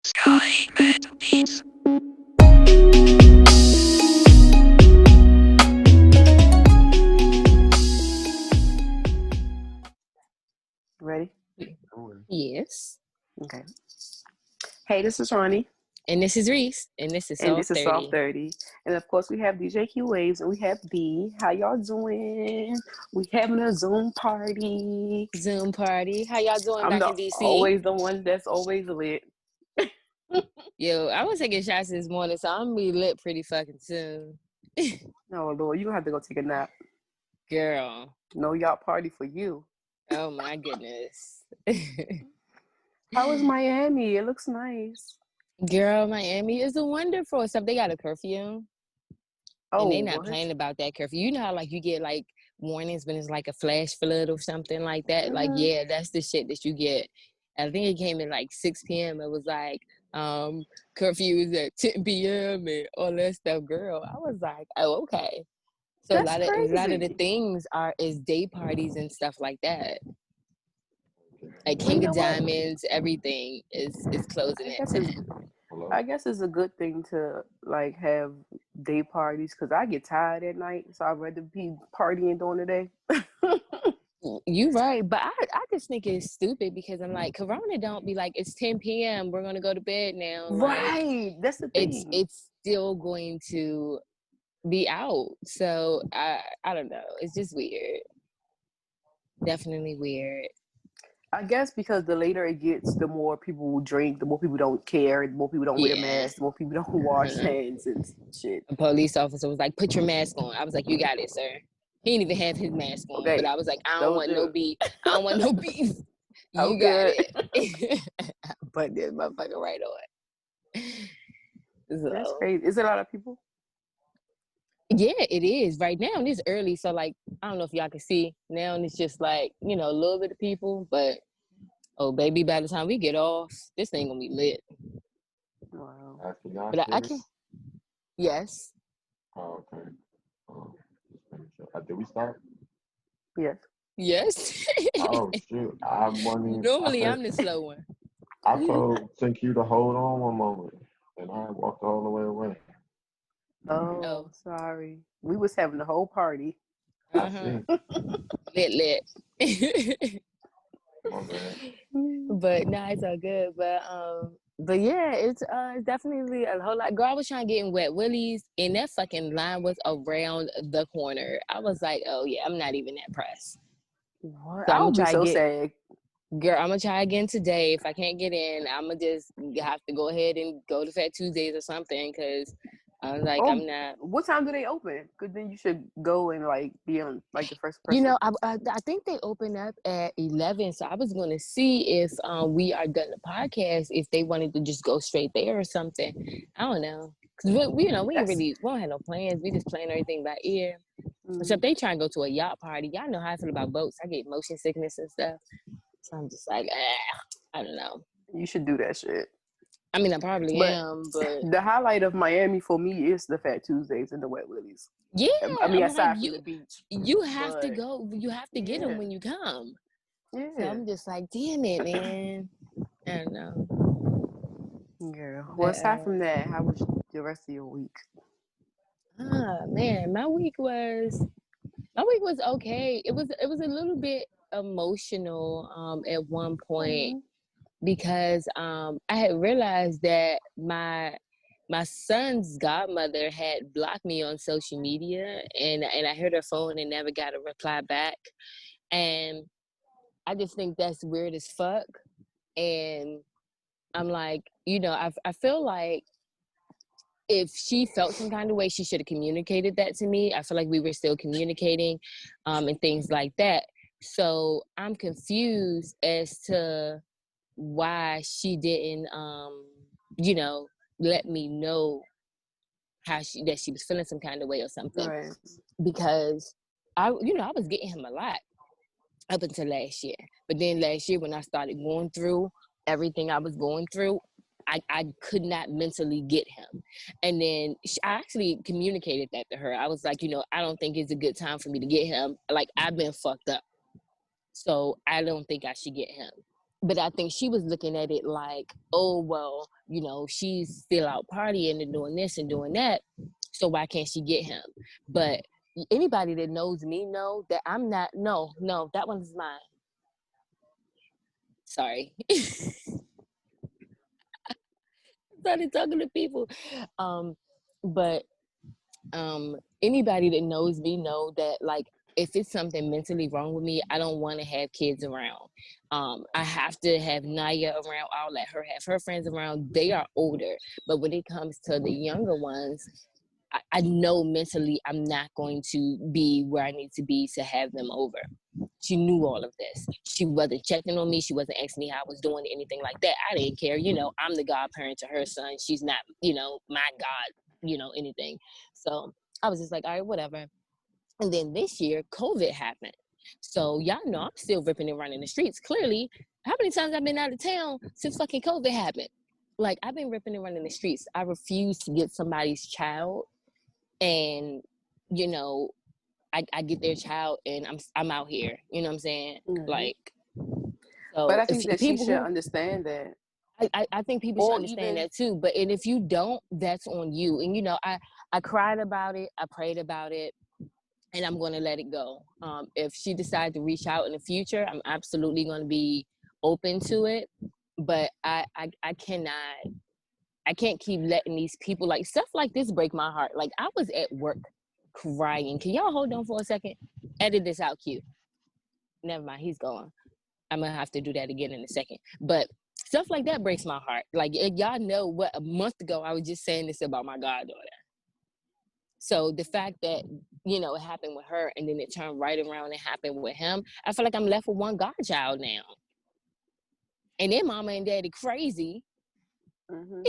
Sky Med Beats. Ready? Yes. Okay. Hey, this is Ronnie. And this is Reese. And this is And this is Soft30. Soft30. And of course, we have DJ Q Waves and we have B. How y'all doing? We having a Zoom party. Zoom party. How y'all doing I'm back the, in DC? always the one that's always lit. Yo, I was taking shots this morning, so I'm gonna be lit pretty fucking soon. Oh, Lord, you're going to have to go take a nap. Girl. No yacht party for you. Oh my goodness. How was Miami? It looks nice. Girl, Miami is wonderful. Except they got a curfew. Oh, and they not what? playing about that curfew. You know how like you get like warnings when it's like a flash flood or something like that? Like, yeah, that's the shit that you get. I think it came at like 6 p.m. It was like, curfew is at 10 p.m. and all that stuff. Girl, I was like, oh, okay. So That's a lot of the crazy. things is day parties and stuff like that. Like Well, you King know of what? Diamonds, everything is closing at 10. I guess it's a good thing to like have day parties because I get tired at night, so I'd rather be partying during the day. You right, but I just think it's stupid because I'm like, Corona don't be like, it's 10 p.m. We're gonna go to bed now. Like, Right, that's the thing. it's still going to be out. So I don't know. It's just weird. Definitely weird. I guess because the later it gets, the more people will drink, the more people don't care, the more people don't wear Yeah. masks, the more people don't wash hands and shit. A police officer was like, put your mask on. I was like, you got it, sir. He didn't even have his mask on, Okay, but I was like, I don't don't want no do beef. I don't want no beef. You got Okay. it. Put this motherfucker right on. So, That's crazy. Is it a lot of people? yeah, it is. Right now, it's early, so like I don't know if y'all can see. Now it's just like, a little bit of people, but oh baby, by the time we get off, this thing gonna be lit. Wow. But I can. Yes. Oh, okay. Did we start? Yes. Yes. Oh shoot! Normally I'm the slow one. I told TQ to hold on one moment, and I walked all the way away. Oh, sorry. We was having the whole party. Uh-huh. Lit. My bad. But no, it's all good. But yeah, it's definitely a whole lot. Girl, I was trying to get in Wet Willie's, and that fucking line was around the corner. I was like, oh yeah, I'm not even that pressed. What? So I would be so sad. Girl, I'm gonna try again today. If I can't get in, I'm gonna just have to go ahead and go to Fat Tuesdays or something. Cause I was like, I'm not. What time do they open? Because then you should go and like be on like the first person. I think they open up at 11. So I was gonna see if we are done the podcast, if they wanted to just go straight there or something. I don't know. Cause we don't have no plans. We just plan everything by ear. So if they try and go to a yacht party, y'all know how I feel about boats. I get motion sickness and stuff. So I'm just like, I don't know. You should do that shit. I mean, I probably am, but the highlight of Miami for me is the Fat Tuesdays and the Wet Willies. Yeah, I mean, I'm aside like, from the beach, you have to go. You have to get them when you come. Yeah. So I'm just like, damn it, man. I don't know. Yeah. Well, aside from that, how was the rest of your week? Man, my week was okay. It was a little bit emotional at one point because I had realized that my son's godmother had blocked me on social media, and I heard her phone and never got a reply back, and I just think that's weird as fuck. And I'm like, I feel like if she felt some kind of way, she should have communicated that to me. I feel like we were still communicating, and things like that. So I'm confused as to why she didn't, let me know that she was feeling some kind of way or something. Right. Because I was getting him a lot up until last year. But then last year when I started going through everything I was going through, I could not mentally get him. And then I actually communicated that to her. I was like, I don't think it's a good time for me to get him. Like, I've been fucked up. So I don't think I should get him. But I think she was looking at it like, oh, well, you know, she's still out partying and doing this and doing that, so why can't she get him? But anybody that knows me know that I'm not, no, that one's mine. Sorry. Started talking to people. But anybody that knows me know that, like, if it's something mentally wrong with me, I don't want to have kids around. I have to have Naya around. I'll let her have her friends around. They are older. But when it comes to the younger ones, I know mentally I'm not going to be where I need to be to have them over. She knew all of this. She wasn't checking on me. She wasn't asking me how I was doing, anything like that. I didn't care. You know, I'm the godparent to her son. She's not, you know, my God, you know, anything. So I was just like, all right, whatever. And then this year, COVID happened. So y'all know I'm still ripping and running the streets. Clearly, how many times I've been out of town since fucking COVID happened? Like, I've been ripping and running the streets. I refuse to get somebody's child, and you know, I get their child, and I'm out here. You know what I'm saying? Mm-hmm. Like, so but I think that she people should understand that. I think people should Or understand even, that too. But and if you don't, that's on you. And you know, I cried about it. I prayed about it. And I'm going to let it go. If she decides to reach out in the future, I'm absolutely going to be open to it. But I can't keep letting these people, like, stuff like this break my heart. Like, I was at work crying. Can y'all hold on for a second? Edit this out, Q. Never mind, he's gone. I'm going to have to do that again in a second. But stuff like that breaks my heart. Like, y'all know what, a month ago, I was just saying this about my goddaughter. So the fact that, you know, it happened with her and then it turned right around and happened with him, I feel like I'm left with one godchild now. And then mama and daddy crazy. mm-hmm.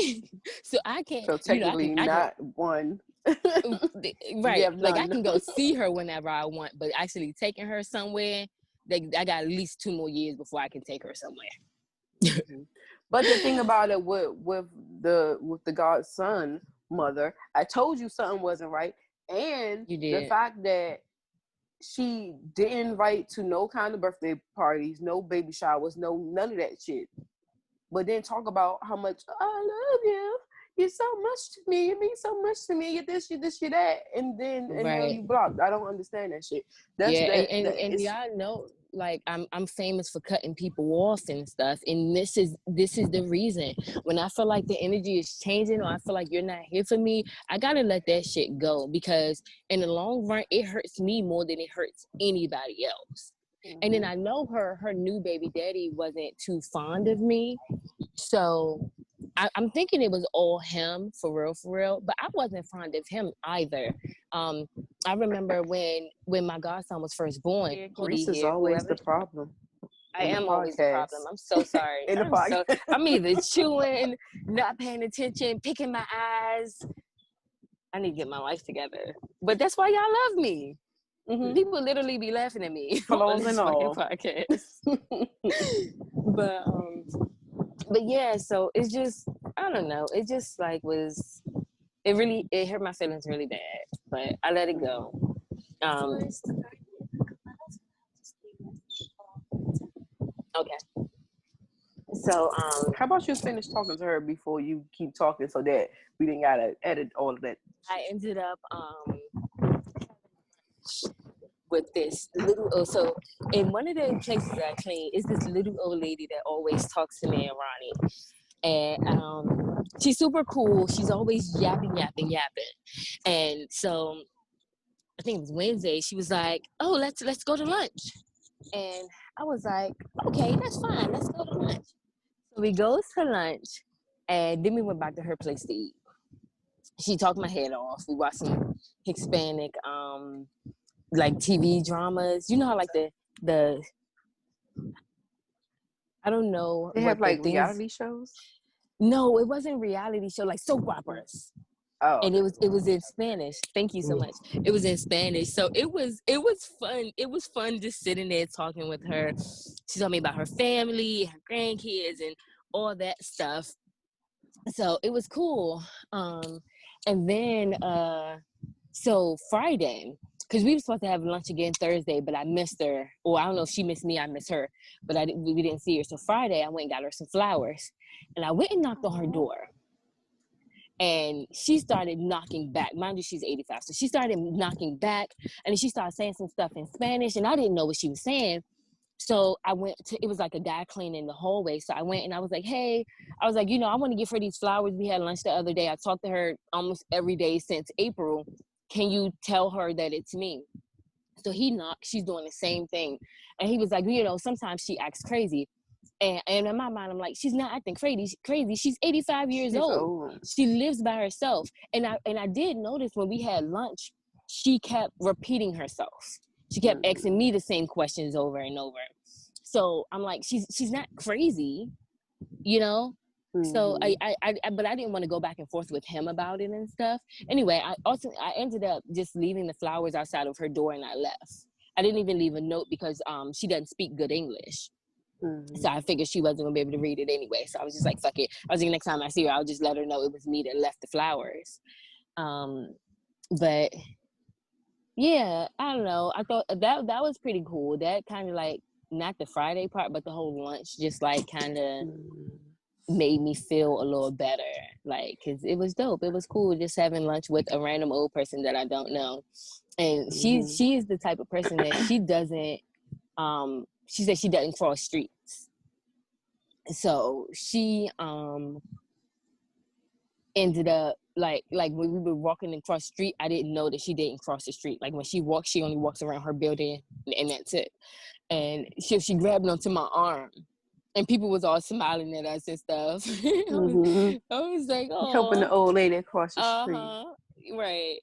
So I can't, So technically, you know, not one. Right. Like, none. I can go see her whenever I want, but actually taking her somewhere, I got at least 2 more years before I can take her somewhere. Mm-hmm. But the thing about it with the godson mother, I told you something wasn't right, and You did. the fact that she didn't invite to no kind of birthday parties, no baby showers, none of that shit. But then talk about how much I love you. You're so much to me. You mean so much to me. You're this, you're this, you're that, and now Right. you blocked. I don't understand that shit. That's Yeah, that. and y'all know, like, I'm famous for cutting people off and stuff, and this is the reason. When I feel like the energy is changing, or I feel like you're not here for me, I gotta let that shit go, because in the long run, it hurts me more than it hurts anybody else. Mm-hmm. And then I know her new baby daddy wasn't too fond of me, so I'm thinking it was all him, for real, but I wasn't fond of him either. I remember when my godson was first born. Yeah, Greece is always the problem. I am always the problem. I'm so sorry. In the podcast. I'm either chewing, not paying attention, picking my eyes. I need to get my life together. But that's why y'all love me. Mm-hmm. People literally be laughing at me on this fucking podcast. But yeah, so it's just, I don't know. It just like it hurt my feelings really bad, but I let it go. Okay. So how about you finish talking to her before you keep talking, so that we didn't gotta edit all of that. I ended up with this little, so in one of the places I clean is this little old lady that always talks to me and Ronnie. And she's super cool. She's always yapping. And so I think it was Wednesday, she was like, oh, let's go to lunch. And I was like, okay, that's fine. Let's go to lunch. So we goes to lunch, and then we went back to her place to eat. She talked my head off. We watched some Hispanic, like TV dramas. You know how like the I don't know. They have like reality shows? No, it wasn't reality show, like soap operas. Oh, and it was in Spanish. Thank you so much. It was in Spanish, so it was fun. It was fun just sitting there talking with her. She told me about her family, her grandkids, and all that stuff. So it was cool. And then so Friday, because we were supposed to have lunch again Thursday, but I missed her. Or I don't know if she missed me, I missed her. But we didn't see her. So Friday, I went and got her some flowers. And I went and knocked on her door. And she started knocking back. Mind you, she's 85. So she started knocking back. And then she started saying some stuff in Spanish. And I didn't know what she was saying. So I went to, it was like a guy cleaning the hallway. So I went and I was like, hey, I was like, I want to give her these flowers. We had lunch the other day. I talked to her almost every day since April. Can you tell her that it's me? So he knocked. She's doing the same thing. And he was like, sometimes she acts crazy. And in my mind, I'm like, she's not acting crazy. She's 85 years old. She lives by herself. And I did notice when we had lunch, she kept repeating herself. She kept asking me the same questions over and over. So I'm like, she's not crazy, So I but I didn't want to go back and forth with him about it and stuff. Anyway, I ended up just leaving the flowers outside of her door and I left. I didn't even leave a note because she doesn't speak good English. So I figured she wasn't gonna be able to read it anyway. So I was just like, fuck it. I was like, next time I see her, I'll just let her know it was me that left the flowers. But yeah, I don't know. I thought that was pretty cool. That kind of like, not the Friday part, but the whole lunch just like kind of made me feel a little better. Like, cause it was dope. It was cool just having lunch with a random old person that I don't know. And she is the type of person that she doesn't, she said she doesn't cross streets. So she ended up like when we were walking across the street, I didn't know that she didn't cross the street. Like when she walks, she only walks around her building and that's it. And she grabbed onto my arm and people was all smiling at us and stuff. I was like, oh, helping the old lady across the street. Right.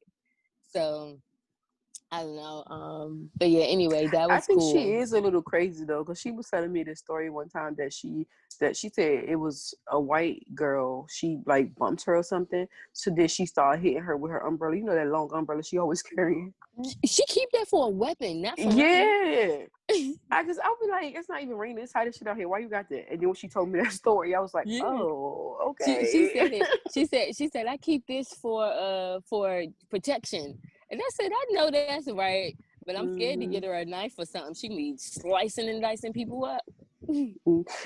So I don't know. But yeah, anyway, that was cool. I think she is a little crazy though, because she was telling me this story one time that she said it was a white girl. She like bumped her or something. So then she started hitting her with her umbrella. You know that long umbrella she always carrying. She keep that for a weapon, not for nothing. I'll be like, it's not even raining. It's hot as shit out here. Why you got that? And then when she told me that story, I was like, oh, okay. She said it. She said I keep this for protection. And I said, I know that's right, but I'm scared to get her a knife or something. She can be slicing and dicing people up.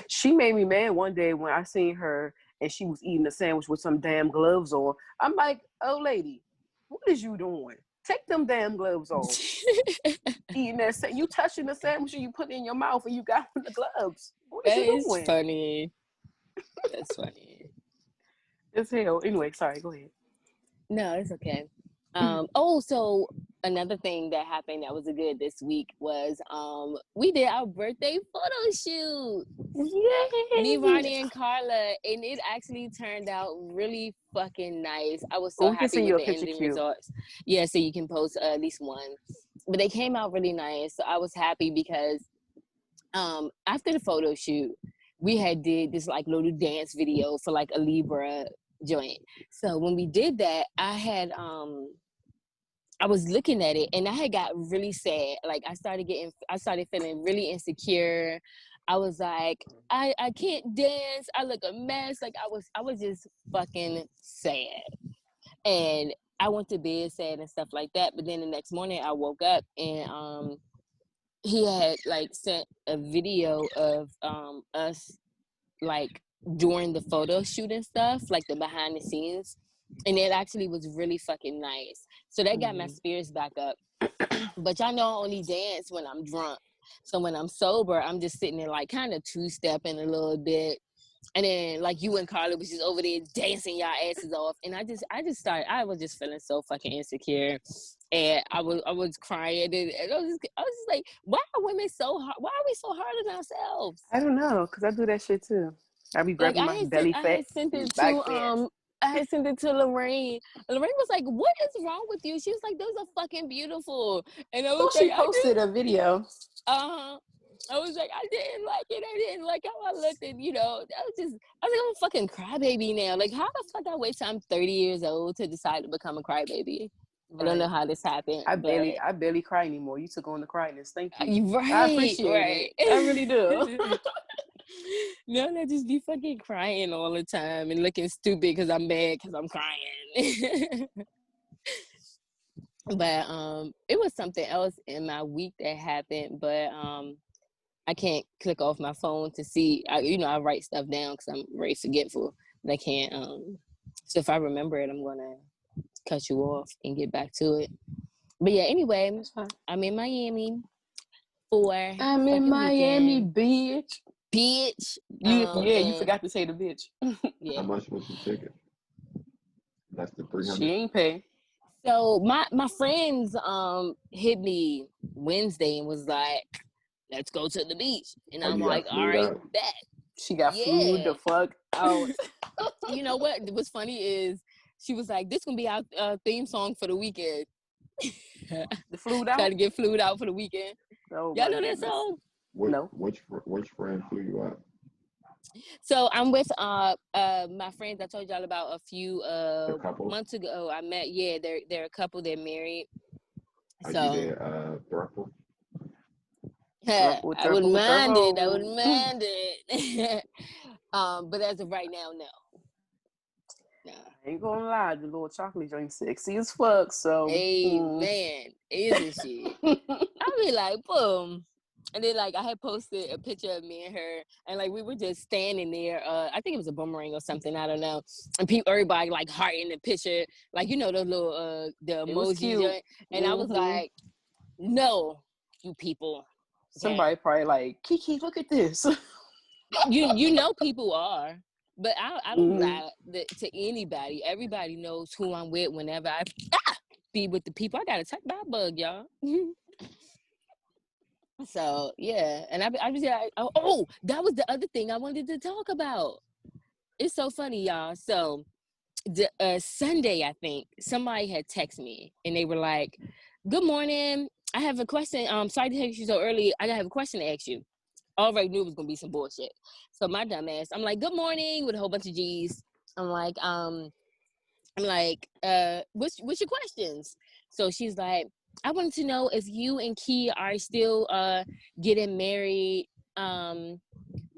She made me mad one day when I seen her and she was eating a sandwich with some damn gloves on. I'm like, oh, lady, what is you doing? Take them damn gloves off. Eating that, you touching the sandwich and you put it in your mouth and you got on the gloves. What is you doing? Funny. That's funny. It's hell. Anyway, sorry, go ahead. No, it's okay. So another thing that happened that was good this week was we did our birthday photo shoot. Yay! Me, Ronnie, and Carla, and it actually turned out really fucking nice. I was so happy with the ending results. Yeah, so you can post at least one. But they came out really nice. So I was happy because after the photo shoot, we had did this like little dance video for like a Libra joint. So when we did that, I was looking at it and I had got really sad. Like I started feeling really insecure. I was like, I can't dance. I look a mess. Like I was just fucking sad. And I went to bed sad and stuff like that. But then the next morning I woke up and he had like sent a video of us like during the photo shoot and stuff, like the behind the scenes. And it actually was really fucking nice. So that got my spirits back up. But y'all know I only dance when I'm drunk. So when I'm sober, I'm just sitting there like kind of two-stepping a little bit. And then like you and Carla was just over there dancing y'all asses off. And I was just feeling so fucking insecure. And I was crying. And I was just like, why are women so hard? Why are we so hard on ourselves? I don't know, because I do that shit too. I be grabbing my belly fat. I had sent it to Lorraine. Lorraine was like, what is wrong with you? She was like, those are fucking beautiful. And I was she posted a video. I was like, I didn't like it. I didn't like how I looked. And, I was like, I'm a fucking crybaby now. Like, how the fuck I wait till I'm 30 years old to decide to become a crybaby? Right. I don't know how this happened. I barely cry anymore. You took on the cryness. Thank you. Right. I appreciate it. I really do. No, I just be fucking crying all the time and looking stupid because I'm mad because I'm crying. But it was something else in my week that happened, but I can't click off my phone to see. I write stuff down because I'm very forgetful. But I can't. So if I remember it, I'm gonna cut you off and get back to it. But yeah, anyway, That's fine. I'm in Miami for I'm in fucking Miami, weekend, bitch. bitch. You And forgot to say the bitch. How yeah. much was the ticket? That's the She 300. ain't pay. So my friends hit me Wednesday and was like, "Let's go to the beach," and Oh, I'm you like, got "All flued right, out? bet." She got flued Yeah. the fuck out. You know what? What's funny is she was like, "This gonna be our theme song for the weekend." The flued Trying out? to get flued out for the weekend. Oh Y'all my know that goodness. song? No. Which friend flew you out? So I'm with my friends I told y'all about a few The couple? months ago. I met, yeah, they're a couple, they're married. Are you So there, thruple? Thruple, I wouldn't triple, mind it. I wouldn't thruple. mind it. But as of right now, no. No. I ain't gonna lie, the little chocolate drink sexy as fuck. So, Hey man, isn't she? I'll be like, boom. And then like I had posted a picture of me and her, and like we were just standing there. I think it was a boomerang or something. I don't know. And everybody like hearting the picture, like the little the it was emoji cute. joint. And I was like, no, you people. Somebody probably like, Kiki, look at this. You know people are, but I don't lie to anybody. Everybody knows who I'm with whenever I be with the people. I got a touch by a bug, y'all. So yeah, and I was like, oh, that was the other thing I wanted to talk about. It's so funny, y'all. So the Sunday, I think somebody had texted me and they were like, "Good morning. I have a question. Sorry to text you so early. I have a question to ask you." I already knew it was gonna be some bullshit. So my dumb ass, I'm like, "Good morning," with a whole bunch of G's. I'm like, what's your questions? So she's like, I wanted to know if you and Key are still getting married.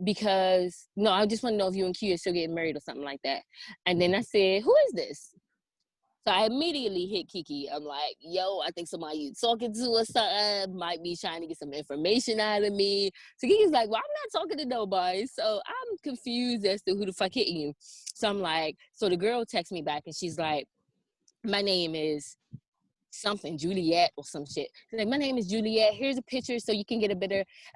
Because no, I just want to know if you and Key are still getting married or something like that. And then I said, who is this? So I immediately hit Kiki. I'm like, yo, I think somebody you talking to or something might be trying to get some information out of me. So Kiki's like, well, I'm not talking to nobody. So I'm confused as to who the fuck hit you. So I'm like, so the girl texts me back and she's like, my name is something, Juliet or some shit. She's like, my name is Juliet. Here's a picture so you can get a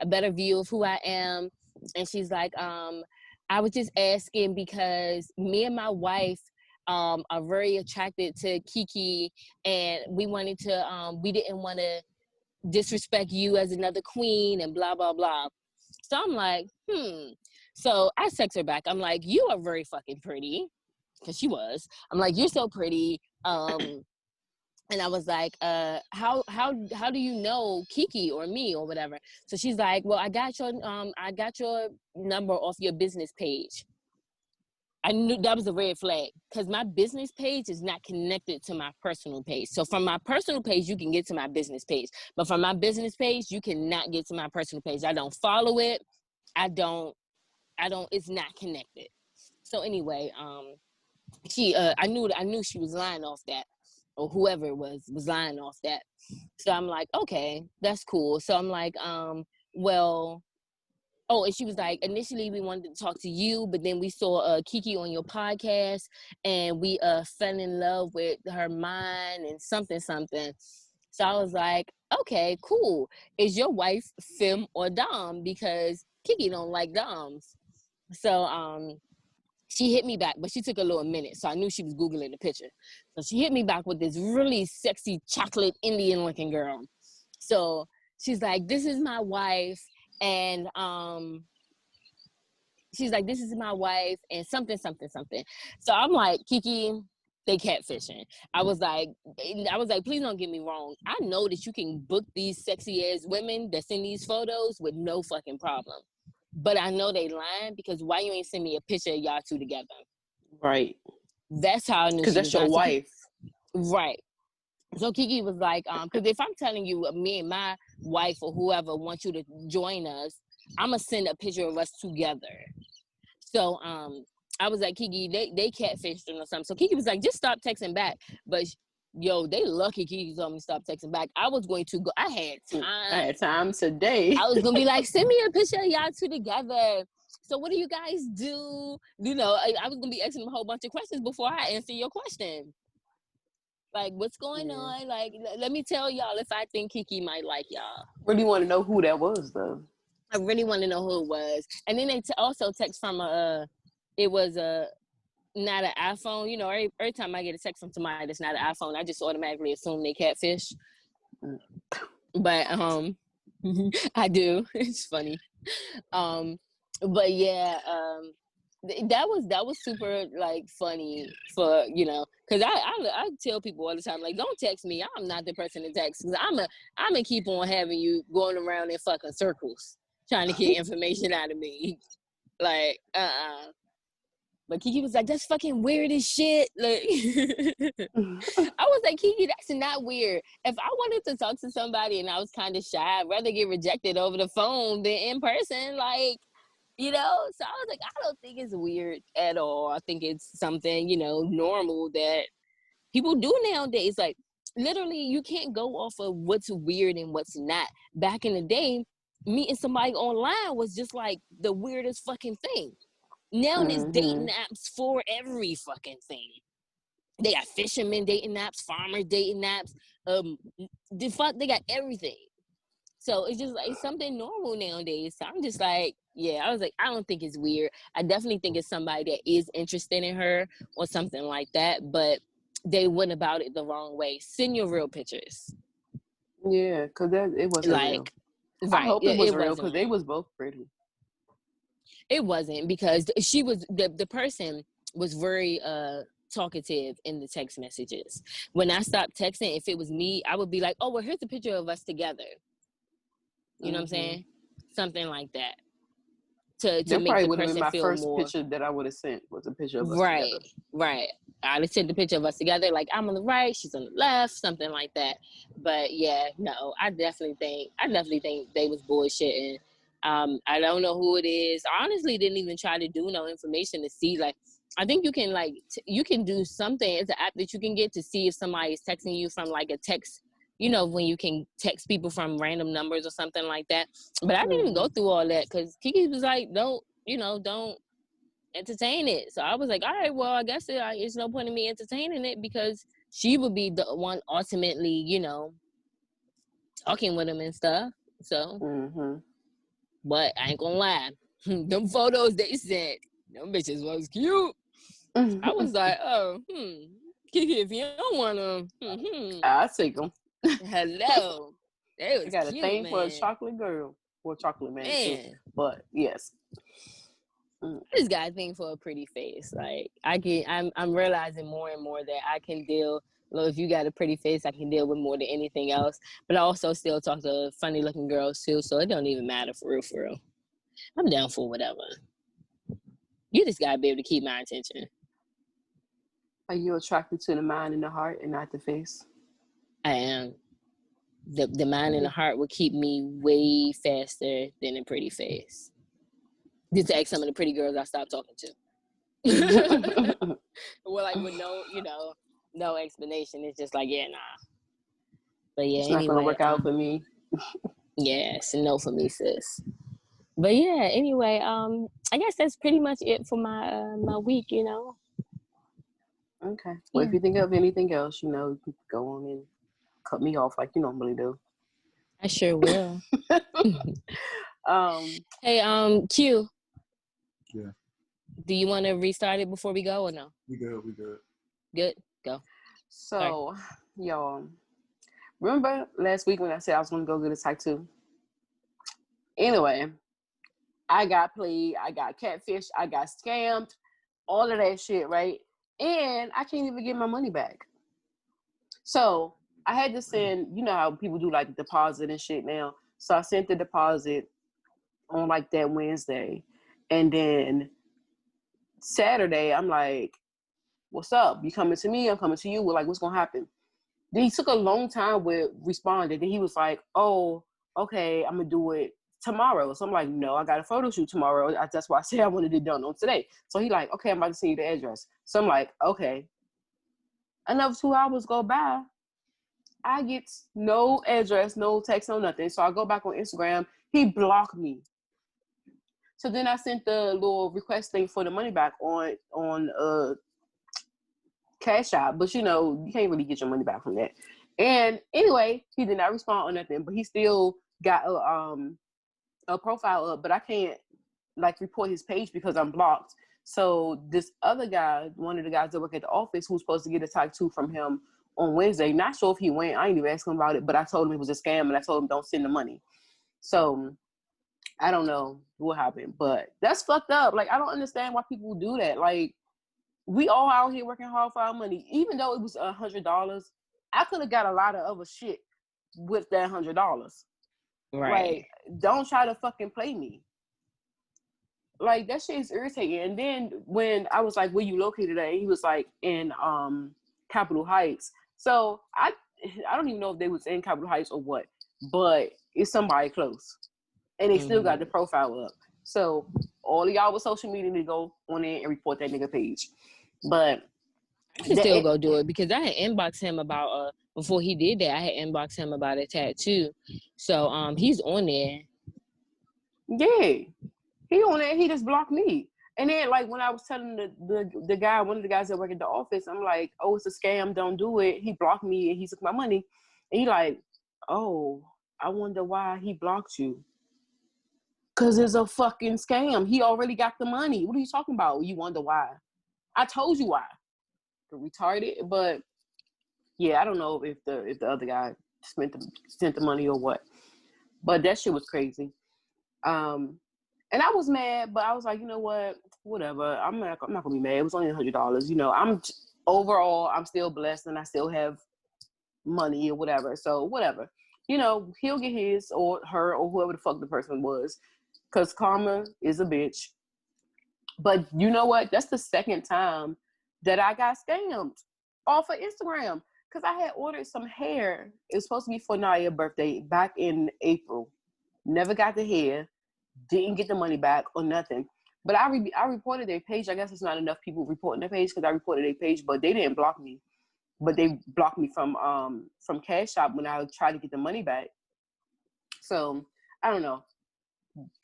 better view of who I am. And she's like, I was just asking because me and my wife are very attracted to Kiki, and we didn't want to disrespect you as another queen and blah blah blah. So I'm like, So I text her back. I'm like, you are very fucking pretty, because she was. I'm like, you're so pretty. And I was like, how do you know Kiki or me or whatever? So she's like, well, I got your number off your business page. I knew that was a red flag because my business page is not connected to my personal page. So from my personal page, you can get to my business page. But from my business page, you cannot get to my personal page. I don't follow it. I don't, it's not connected. So anyway, I knew she was lying off that, or whoever it was lying off that. So I'm like, okay, that's cool. So I'm like, well, oh, and she was like, initially we wanted to talk to you, but then we saw Kiki on your podcast, and we fell in love with her mind and something. So I was like, okay, cool. Is your wife femme or dom? Because Kiki don't like doms. So she hit me back, but she took a little minute, so I knew she was Googling the picture. So she hit me back with this really sexy chocolate Indian looking girl. So she's like, this is my wife, and she's like, this is my wife, and something. So I'm like, Kiki, they catfishing. I was like, please don't get me wrong. I know that you can book these sexy ass women that's in these photos with no fucking problem. But I know they lying, because why you ain't send me a picture of y'all two together? Right. That's how I knew because she that's was your lying. wife. Right. So Kiki was like, because if I'm telling you me and my wife or whoever wants you to join us, I'm gonna send a picture of us together. So I was like, Kiki, they catfished or something. So Kiki was like, just stop texting back. But Yo, they lucky Kiki told me to stop texting back. I was going to go. I had time today. I was gonna be like, send me a picture of y'all two together. So what do you guys do? You know, I was gonna be asking them a whole bunch of questions before I answer your question. Like, what's going on? Like, let me tell y'all if I think Kiki might like y'all. Really want to know who that was, though. I really want to know who it was. And then they also text from it was not an iPhone. You know, every time I get a text from somebody that's not an iPhone, I just automatically assume they catfish. But I do. It's funny. But yeah, that was super like funny for, you know, because I tell people all the time, like, don't text me. I'm not the person to text, because I'm gonna keep on having you going around in fucking circles trying to get information out of me. Like, But Kiki was like, that's fucking weird as shit. Like, I was like, Kiki, that's not weird. If I wanted to talk to somebody and I was kind of shy, I'd rather get rejected over the phone than in person. Like, you know? So I was like, I don't think it's weird at all. I think it's something, you know, normal that people do nowadays. Like, literally, you can't go off of what's weird and what's not. Back in the day, meeting somebody online was just like the weirdest fucking thing. Now there's dating apps for every fucking thing. They got fishermen dating apps, farmer dating apps. They got everything. So it's just like something normal nowadays. So I'm just like, yeah, I was like, I don't think it's weird. I definitely think it's somebody that is interested in her or something like that, but they went about it the wrong way. Send your real pictures. Yeah, because it wasn't like, real. Right. I hope it was real, because they was both pretty. It wasn't, because she was the person was very talkative in the text messages. When I stopped texting, if it was me, I would be like, oh, well, here's a picture of us together. You know what I'm saying? Something like that. To make the person my feel first more. picture that I would have sent was a picture of us Right, together. Right. I'd have sent the picture of us together, like I'm on the right, she's on the left, something like that. But yeah, no, I definitely think they was bullshitting. I don't know who it is. I honestly didn't even try to do no information to see. Like, I think you can you can do something. It's an app that you can get to see if somebody is texting you from like a text. You know, when you can text people from random numbers or something like that. But I didn't even go through all that, because Kiki was like, don't entertain it. So I was like, all right, well, I guess it's no point in me entertaining it, because she would be the one ultimately, you know, talking with him and stuff. So, but I ain't gonna lie, them photos they sent, them bitches was cute. I was like, oh, Kiki, if you don't want to, I'll take them. Hello. They was I got cute, a thing man. for a chocolate girl. Well, chocolate man too. But yes. I just got a thing for a pretty face. Like, I'm realizing more and more that I can deal. Well, if you got a pretty face, I can deal with more than anything else. But I also still talk to funny looking girls too, so it don't even matter for real. I'm down for whatever. You just gotta be able to keep my attention. Are you attracted to the mind and the heart and not the face? I am. The mind and the heart will keep me way faster than a pretty face. Just ask some of the pretty girls I stopped talking to. Well, like, with no explanation. It's just like, yeah, nah. But yeah, it's not gonna work out for me. Yeah, it's a no for me, sis. But yeah, anyway, I guess that's pretty much it for my my week, you know. Okay. Well, if you think of anything else, you know, you can go on and cut me off like you normally do. I sure will. Hey, Q. Yeah. Do you want to restart it before we go or no? We good. Good. Go. So, y'all, remember last week when I said I was going to go get a tattoo? Anyway, I got played, I got catfished, I got scammed, all of that shit, right? And I can't even get my money back. So I had to send, you know how people do like deposit and shit now. So I sent the deposit on like that Wednesday. And then Saturday, I'm like, what's up? You coming to me? I'm coming to you. We're like, what's going to happen? Then he took a long time with responding. Then he was like, oh, okay, I'm going to do it tomorrow. So I'm like, no, I got a photo shoot tomorrow. That's why I said I wanted it done on today. So he like, okay, I'm about to send you the address. So I'm like, okay. Another 2 hours go by. I get no address, no text, no nothing. So I go back on Instagram. He blocked me. So then I sent the little request thing for the money back on Cash App, but you know, you can't really get your money back from that. And anyway, he did not respond or nothing, but he still got a profile up, but I can't like report his page because I'm blocked. So this other guy, one of the guys that work at the office, who's supposed to get a tattoo from him on Wednesday, not sure if he went. I ain't even asked him about it, but I told him it was a scam, and I told him don't send the money. So I don't know what happened, but that's fucked up. Like, I don't understand why people do that. Like, we all out here working hard for our money. Even though it was $100, I could have got a lot of other shit with that $100. Right. Like, don't try to fucking play me. Like, that shit is irritating. And then when I was like, where you located at? He was like, in Capitol Heights. So I don't even know if they was in Capitol Heights or what, but it's somebody close. And they still got the profile up. So all of y'all with social media need to go on there and report that nigga page. But I can still go do it because I had inboxed him about before he did that. I had inboxed him about a tattoo. So he's on there. Yeah, he on there. He just blocked me. And then like when I was telling the guy, one of the guys that work at the office, I'm like, oh, it's a scam. Don't do it. He blocked me and he took my money. And he like, oh, I wonder why he blocked you. Cause it's a fucking scam. He already got the money. What are you talking about? You wonder why? I told you why. Retarded, but yeah, I don't know if the other guy sent the money or what. But that shit was crazy. And I was mad, but I was like, you know what? Whatever. I'm not gonna be mad. It was only $100. You know, overall I'm still blessed and I still have money or whatever. So whatever. You know, he'll get his or her or whoever the fuck the person was. Because karma is a bitch. But you know what? That's the second time that I got scammed off of Instagram. Because I had ordered some hair. It was supposed to be for Naya's birthday back in April. Never got the hair. Didn't get the money back or nothing. But I reported their page. I guess it's not enough people reporting their page because I reported their page, but they didn't block me. But they blocked me from Cash App when I tried to get the money back. So I don't know.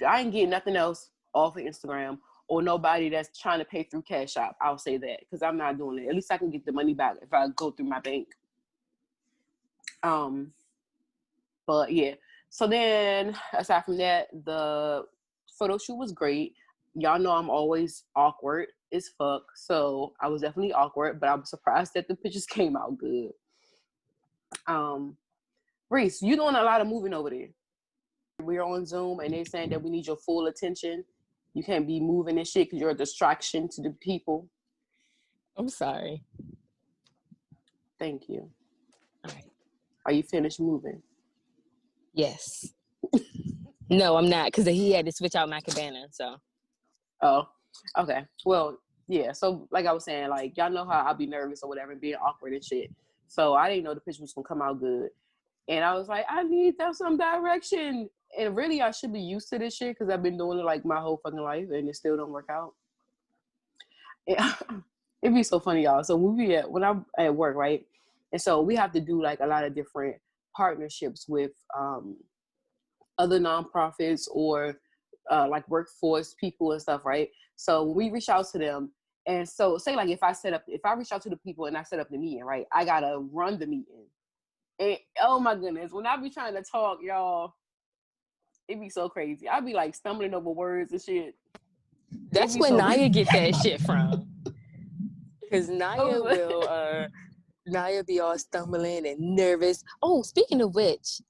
I ain't getting nothing else off of Instagram or nobody that's trying to pay through Cash App. I'll say that because I'm not doing it. At least I can get the money back if I go through my bank. But yeah. So then, aside from that, the photo shoot was great. Y'all know I'm always awkward as fuck. So I was definitely awkward, but I was surprised that the pictures came out good. Reese, you doing a lot of moving over there. We're on Zoom and they're saying that we need your full attention. You can't be moving and shit because you're a distraction to the people. I'm sorry. Thank you. All right. Are you finished moving? Yes. No, I'm not because he had to switch out my cabana. So. Oh, okay. Well, yeah. So like I was saying, like y'all know how I'll be nervous or whatever and being awkward and shit. So I didn't know the picture was gonna come out good. And I was like, I need some direction. And really, I should be used to this shit because I've been doing it like my whole fucking life and it still don't work out. It'd be so funny, y'all. So when I'm at work, right? And so we have to do like a lot of different partnerships with other nonprofits or like workforce people and stuff, right? So we reach out to them. And so say like if I reach out to the people and I set up the meeting, right? I gotta run the meeting. And oh my goodness, when I be trying to talk, y'all, it be so crazy. I be like stumbling over words and shit. That's where Naya get that shit from. Because Naya Naya be all stumbling and nervous. Oh, speaking of which,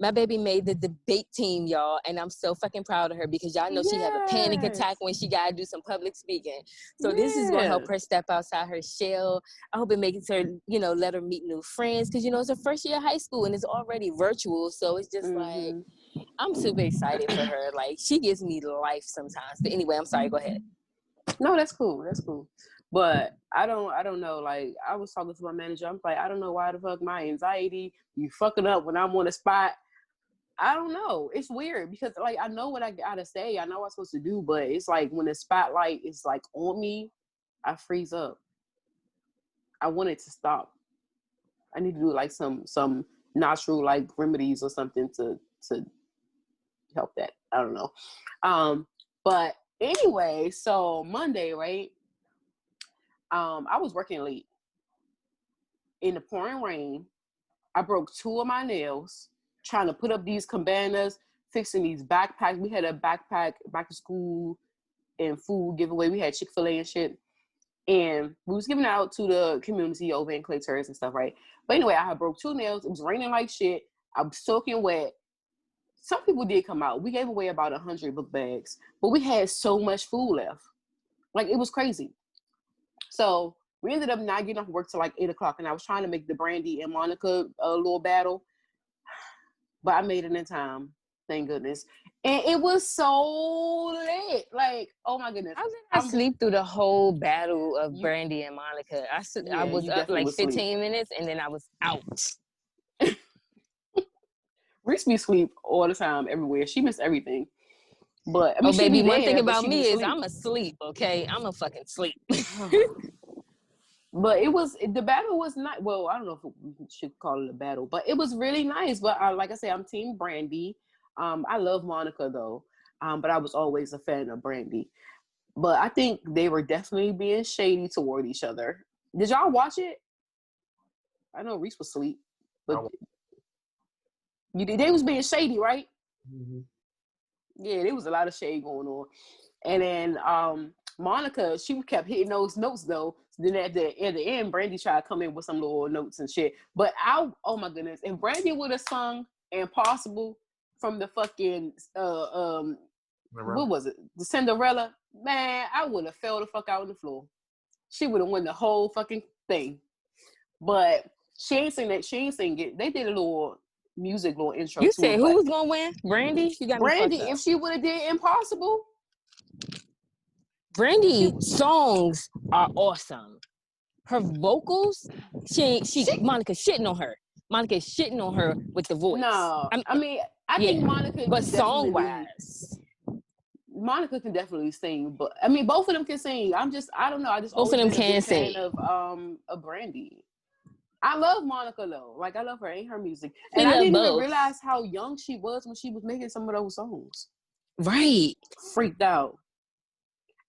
my baby made the debate team, y'all, and I'm so fucking proud of her because y'all know she have a panic attack when she gotta do some public speaking. So this is gonna help her step outside her shell. I hope it makes her, let her meet new friends because it's her first year of high school and it's already virtual. So it's just like I'm super excited for her. Like she gives me life sometimes. But anyway, I'm sorry. Go ahead. No, that's cool. That's cool. But I don't know. Like I was talking to my manager. I'm like, I don't know why the fuck my anxiety, you fucking up when I'm on the spot. I don't know. It's weird because like I know what I gotta say. I know what I'm supposed to do, but it's like when the spotlight is like on me, I freeze up. I want it to stop. I need to do like some natural like remedies or something to help that. I don't know. But anyway, so Monday, right? I was working late in the pouring rain. I broke 2 of my nails trying to put up these cabanas, fixing these backpacks. We had a backpack back to school and food giveaway. We had Chick-fil-A and shit. And we was giving out to the community over in Clay Terrace and stuff, right? But anyway, I had broke 2 nails. It was raining like shit. I was soaking wet. Some people did come out. We gave away about 100 book bags, but we had so much food left. Like, it was crazy. So we ended up not getting off work till like 8 o'clock, and I was trying to make the Brandy and Monica little battle, but I made it in time. Thank goodness. And it was so lit. Like, oh my goodness. How did I sleep through the whole battle of Brandy and Monica? I Yeah, was you up definitely like was 15 asleep. minutes and then I was out. Reese be sleep all the time, everywhere. She missed everything. But I mean, Oh, she baby, be one there, thing but about she me be is asleep. I'm asleep, okay? I'm a fucking sleep. But the battle was not, well, I don't know if we should call it a battle, but it was really nice. But like I said, I'm team Brandy. I love Monica though. But I was always a fan of Brandy. But I think they were definitely being shady toward each other. Did y'all watch it? I know Reese was asleep, but they was being shady, right? Mm-hmm. Yeah, there was a lot of shade going on. And then Monica, she kept hitting those notes though. Then at the end, Brandy tried to come in with some little notes and shit. But oh my goodness, if Brandy would have sung "Impossible" from the fucking what was it? The Cinderella, man, I would have fell the fuck out on the floor. She would have won the whole fucking thing. But she ain't sing that. She ain't sing it. They did a little music, little intro. You to said it, who was gonna win? Brandy? You got me Brandy, fucked up. if she would have did "Impossible." Brandy's songs are awesome. Her vocals, Monica's shitting on her. Monica's shitting on her with the voice. No, I mean, I think Monica but can song definitely. wise, Monica can definitely sing, but I mean, both of them can sing. I don't know. I just both of always them been a can big fan sing. of Brandy. I love Monica though. Like I love her and her music, We and I love didn't even both. realize how young she was when she was making some of those songs. Right. Freaked out.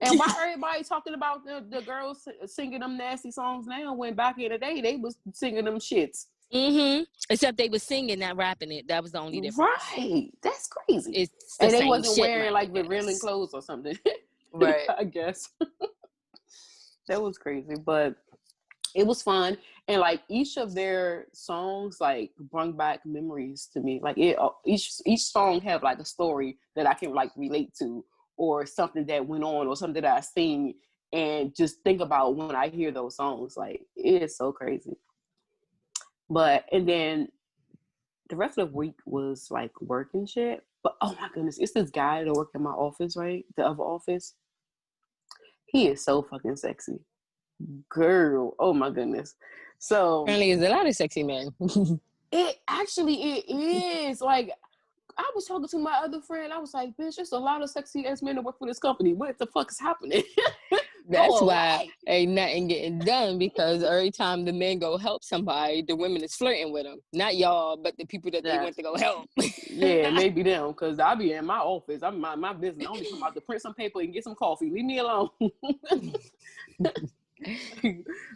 And why everybody talking about the girls singing them nasty songs now when back in the day they was singing them shits? Mm-hmm. Except they was singing, not rapping it. That was the only difference. Right. That's crazy. It's the And they same wasn't shit, wearing like revealing clothes or something. Right. I guess. That was crazy. But it was fun. And like each of their songs like brought back memories to me. Like each song have like a story that I can like relate to, or something that went on, or something that I seen and just think about when I hear those songs. Like it is so crazy. But and then the rest of the week was like work and shit. But oh my goodness, it's this guy that worked in my office, right? The other office. He is so fucking sexy. Girl, oh my goodness. So Apparently, there's a lot of sexy men. it is. Like I was talking to my other friend. I was like, bitch, there's a lot of sexy ass men that work for this company. What the fuck is happening? That's why ain't nothing getting done, because every time the men go help somebody, the women is flirting with them. Not y'all, but the people that they went to go help. Yeah, maybe them, because I be in my office. I'm my business. I only come out to print some paper and get some coffee. Leave me alone.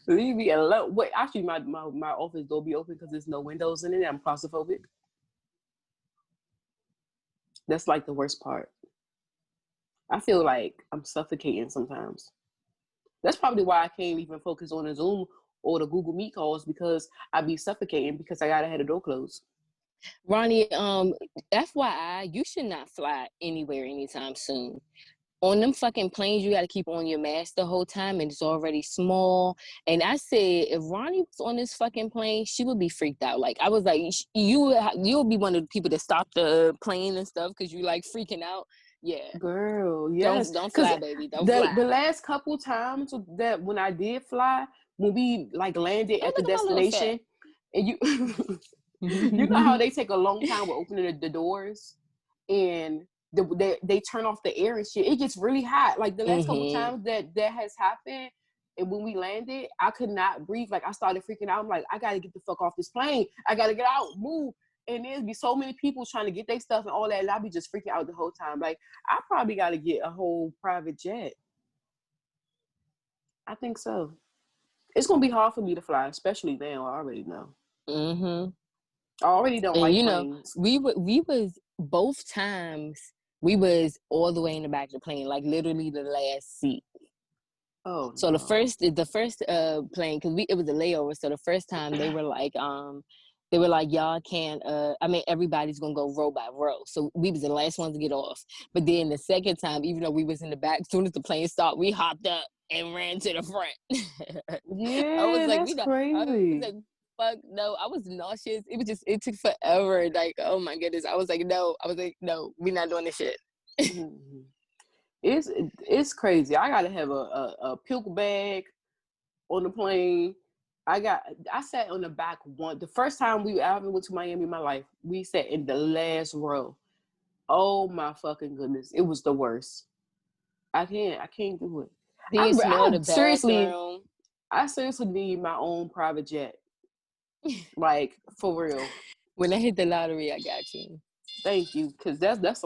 Leave me alone. Wait, actually, my office door be open because there's no windows in it. I'm claustrophobic. That's like the worst part. I feel like I'm suffocating sometimes. That's probably why I can't even focus on the Zoom or the Google Meet calls, because I be suffocating because I gotta have the door closed. Ronnie, FYI, you should not fly anywhere anytime soon. On them fucking planes, you got to keep on your mask the whole time, and it's already small. And I said, if Ronnie was on this fucking plane, she would be freaked out. Like, I was like, you'll be one of the people that stop the plane and stuff because you like freaking out. Yeah, girl, yes. Don't fly, baby. Don't fly. The last couple times that when I did fly, when we like landed at the destination, and you you know how they take a long time with opening the doors, and they turn off the air and shit. It gets really hot. Like the last couple times that has happened, And when we landed, I could not breathe. Like, I started freaking out. I'm like, I got to get the fuck off this plane. I got to get out, move. And there'd be so many people trying to get their stuff and all that. And I'd be just freaking out the whole time. Like, I probably got to get a whole private jet. I think so. It's going to be hard for me to fly, especially now. I already know. Mm-hmm. I already don't like planes. We was both times, we was all the way in the back of the plane, like literally the last seat. Oh, so no. the first plane, because it was a layover. So the first time they were like, y'all can't. Everybody's gonna go row by row. So we was the last ones to get off. But then the second time, even though we was in the back, as soon as the plane stopped, we hopped up and ran to the front. Yeah, I was like, that's crazy. fuck no, I was nauseous. It took forever. Like, oh my goodness. I was like, no, we're not doing this shit. Mm-hmm. It's crazy. I gotta have a puke bag on the plane. I sat on the back one. The first time I ever went to Miami in my life, we sat in the last row. Oh my fucking goodness. It was the worst. I can't do it. Do you smell the bathroom? I seriously need my own private jet. Like, for real. When I hit the lottery, I got you. Thank you, because that's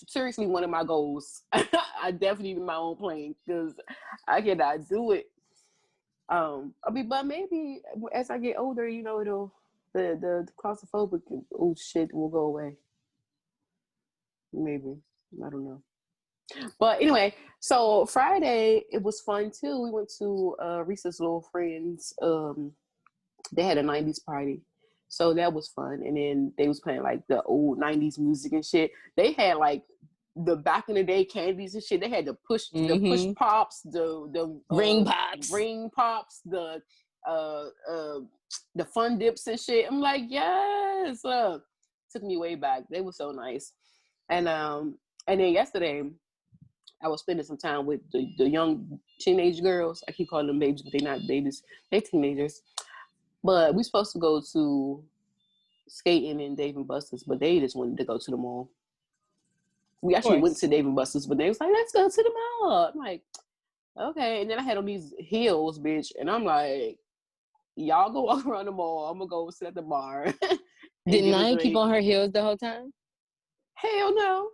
seriously one of my goals. I definitely need my own plane because I cannot do it. But maybe as I get older, the claustrophobic shit will go away. Maybe, I don't know. But anyway, so Friday it was fun too. We went to Reese's little friends. They had a 90s party. So that was fun. And then they was playing like the old 90s music and shit. They had like the back in the day candies and shit. They had the push pops, the ring pops, the fun dips and shit. I'm like, yes. Took me way back. They were so nice. And then yesterday I was spending some time with the young teenage girls. I keep calling them babies, but they're not babies. They're teenagers. But we supposed to go to skating in Dave and Buster's, but they just wanted to go to the mall. We actually went to Dave and Buster's, but they was like, let's go to the mall. I'm like, okay. And then I had on these heels, bitch. And I'm like, y'all go walk around the mall. I'm going to go sit at the bar. Did Nine keep on her heels the whole time? Hell no.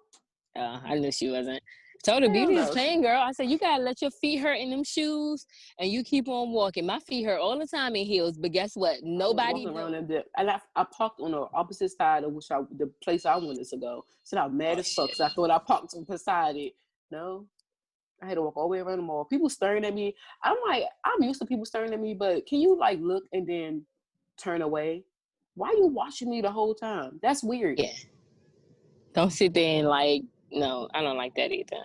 I knew she wasn't. Told her, beauty is playing, girl. I said, you gotta let your feet hurt in them shoes, and you keep on walking. My feet hurt all the time in heels, but guess what? Nobody around them. And I parked on the opposite side of the place I wanted to go. So I'm mad as fuck. So I thought I parked beside it. No, I had to walk all the way around the mall. People staring at me. I'm like, I'm used to people staring at me, but can you like look and then turn away? Why are you watching me the whole time? That's weird. Yeah. Don't sit there and like. No, I don't like that either.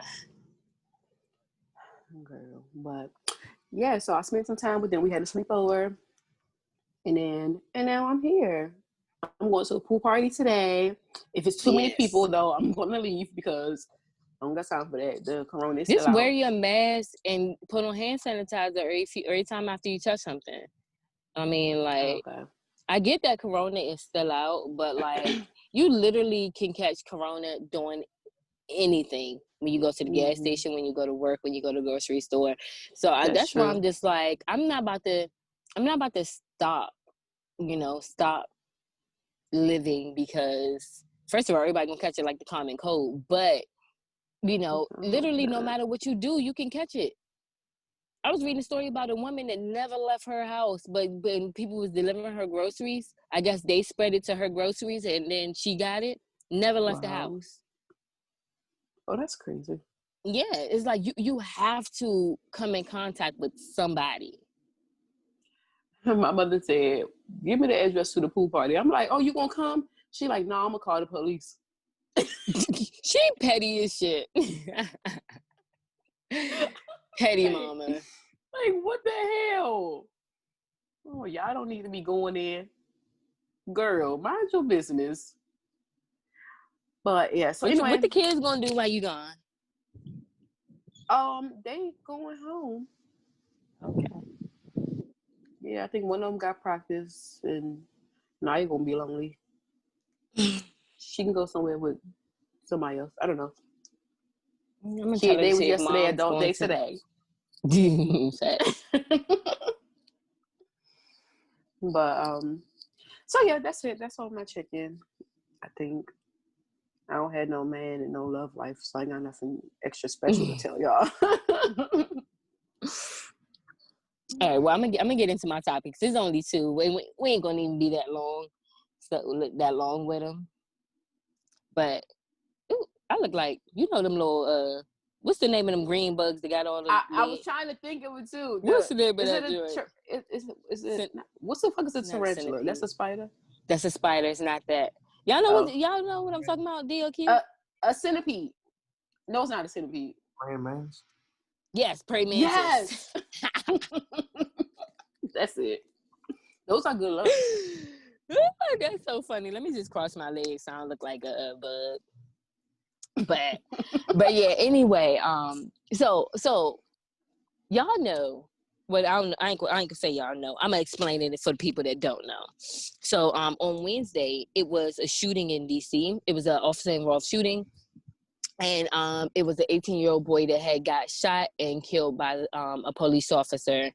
Girl, but yeah, so I spent some time with them. We had a sleepover, and now I'm here. I'm going to a pool party today. If it's too many people, though, I'm going to leave because I don't got time for that. The corona is still out. Just wear your mask and put on hand sanitizer every time after you touch something. I mean, like, okay. I get that corona is still out, but like, you literally can catch corona doing anything when you go to the gas station, when you go to work, when you go to the grocery store. So that's why I'm just like, I'm not about to stop living, because first of all, everybody gonna catch it like the common cold, but literally no matter what you do, you can catch it. I was reading a story about a woman that never left her house, but when people was delivering her groceries, I guess they spread it to her groceries and then she got it, never left the house. Oh, that's crazy. Yeah, it's like you have to come in contact with somebody. My mother said, give me the address to the pool party. I'm like, oh, you gonna come? She like, no, I'm gonna call the police. She petty as shit. Petty mama. Like, what the hell? Oh, y'all don't need to be going in. Girl, mind your business. But yeah, so anyway, what the kids gonna do while you gone? They going home. Okay. Yeah, I think one of them got practice, and now you're gonna be lonely. She can go somewhere with somebody else. I don't know. They was yesterday, adult day today. Facts. But so yeah, that's it. That's all my chicken. I think I don't have no man and no love life, so I got nothing extra special to tell y'all. All right, well, I'm gonna get into my topics. There's only two. We ain't gonna even be that long, with them. But ooh, I look like them little what's the name of them green bugs that got all the I was trying to think of it too. What's the name of is that it is it what's the fuck is a tarantula? That's a spider. That's a spider. It's not that. Y'all know what I'm talking about? DLQ. A centipede. No, it's not a centipede. Praying mantis. Yes, praying mantis. Yes. That's it. Those are good looks. That's so funny. Let me just cross my legs so I don't look like a bug. But yeah. Anyway, so y'all know. Well, I ain't gonna say y'all know. I'm gonna explain it for the people that don't know. So on Wednesday, it was a shooting in DC. It was an officer involved shooting. And it was an 18-year-old boy that had got shot and killed by a police officer.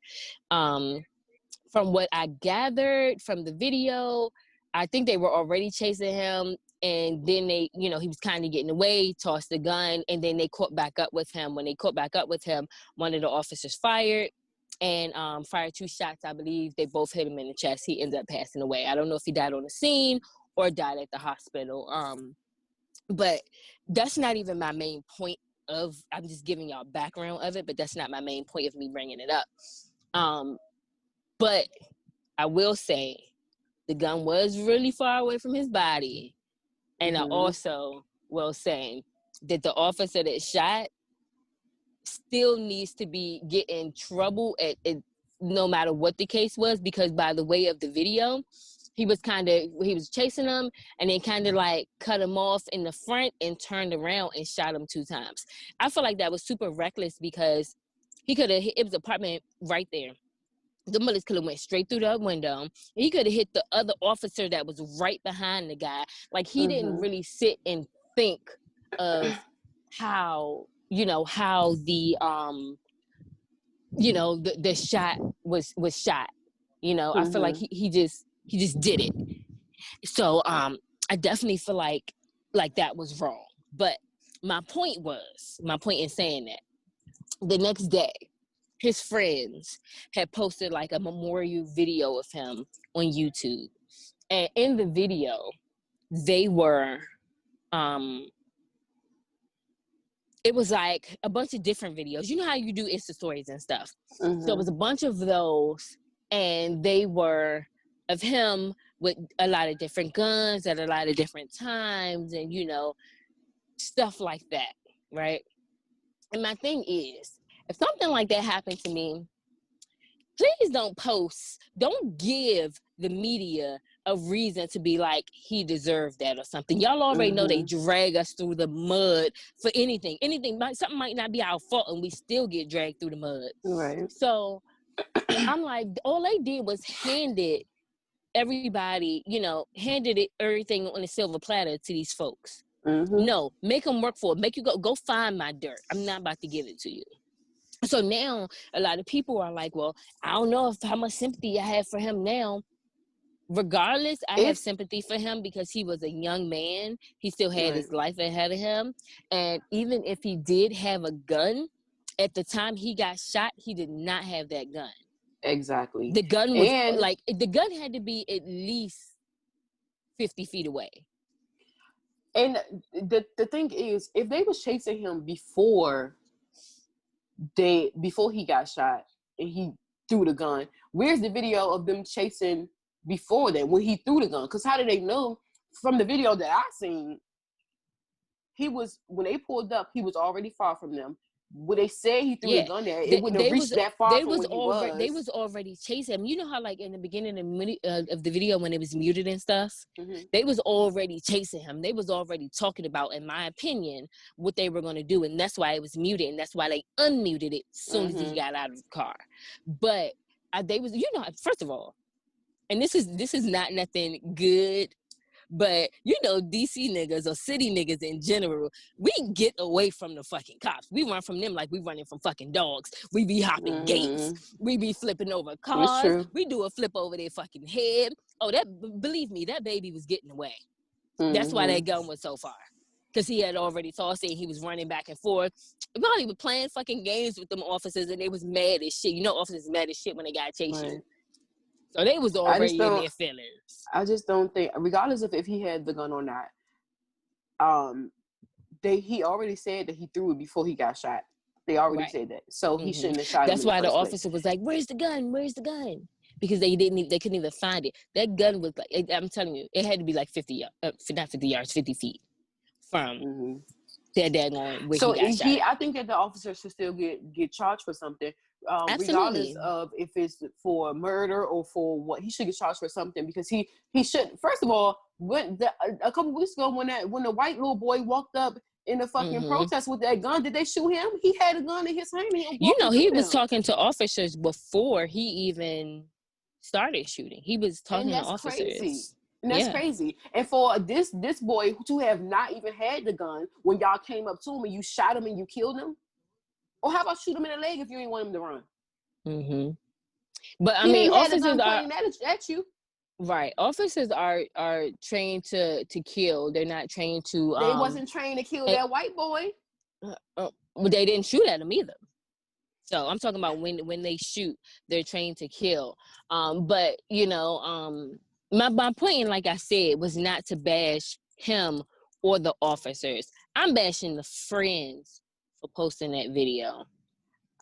From what I gathered from the video, I think they were already chasing him. And then they, he was kind of getting away, tossed the gun, and then they caught back up with him. When they caught back up with him, one of the officers fired and fired 2 shots, I believe. They both hit him in the chest. He ended up passing away. I don't know if he died on the scene or died at the hospital. But that's not even my main point I'm just giving y'all background of it, but that's not my main point of me bringing it up. But I will say the gun was really far away from his body. And I also will say that the officer that shot still needs to get in trouble at no matter what the case was, because by the way of the video, he was chasing him and then kind of like cut him off in the front and turned around and shot him 2 times. I feel like that was super reckless because it was an apartment right there. The bullets could have went straight through the window. He could have hit the other officer that was right behind the guy. Like he didn't really sit and think of how the the shot was shot. I feel like he just did it. So I definitely feel like that was wrong. But my point in saying that, the next day, his friends had posted like a memorial video of him on YouTube. And in the video, they were it was like a bunch of different videos. You know how you do Insta stories and stuff. So it was a bunch of those, and they were of him with a lot of different guns at a lot of different times and, stuff like that, right? And my thing is, if something like that happened to me, please don't give the media a reason to be like, he deserved that or something. Y'all already know they drag us through the mud for anything. Something might not be our fault and we still get dragged through the mud. Right. So I'm like, all they did was handed everybody, handed it everything on a silver platter to these folks. No, make them work for it. Make you go find my dirt. I'm not about to give it to you. So now a lot of people are like, well, I don't know how much sympathy I have for him now. Regardless, I have sympathy for him because he was a young man. He still had his life ahead of him. And even if he did have a gun, at the time he got shot, he did not have that gun. Exactly. The gun was the gun had to be at least 50 feet away. And the thing is, if they was chasing him before he got shot and he threw the gun, where's the video of them chasing before that when he threw the gun? Because how did they know? From the video that I seen, when they pulled up, he was already far from them. When they said he threw the gun there, it wouldn't have reached that far from where he was. They was already chasing him. You know how like in the beginning of the video when it was muted and stuff, they was already chasing him. They was already talking about, in my opinion, what they were going to do. And that's why it was muted. And that's why they unmuted it as soon as he got out of the car. But they was, first of all, and this is not nothing good, But DC niggas or city niggas in general, we get away from the fucking cops. We run from them like we running from fucking dogs. We be hopping gates. We be flipping over cars. We do a flip over their fucking head. Oh, believe me, that baby was getting away. That's why that gun was so far. Because he had already tossed it and he was running back and forth. Probably was playing fucking games with them officers and they was mad as shit. Officers mad as shit when they got chased you. So they was already in their feelings. I just don't think, regardless of if he had the gun or not, he already said that he threw it before he got shot. They already said that. So he shouldn't have shot him. That's why the officer was like, "Where's the gun? Where's the gun?" Because they couldn't even find it. That gun was like, I'm telling you, it had to be like 50 feet from their daggone where he got shot. I think that the officer should still get charged for something, regardless of if it's for murder or for what. He should get charged for something because he should. First of all, a couple weeks ago when the white little boy walked up in the fucking protest with that gun, did they shoot him? He had a gun in his hand. He was talking to officers before he even started shooting. He was talking to officers. Crazy. And that's crazy. And for this boy to have not even had the gun when y'all came up to him and you shot him and you killed him, or how about shoot him in the leg if you ain't want him to run? But I mean, officers are at you. Right. Officers are trained to kill. They're not trained to. They wasn't trained to kill that white boy. They didn't shoot at him either. So I'm talking about when they shoot, they're trained to kill. But my point, like I said, was not to bash him or the officers. I'm bashing the friends for posting that video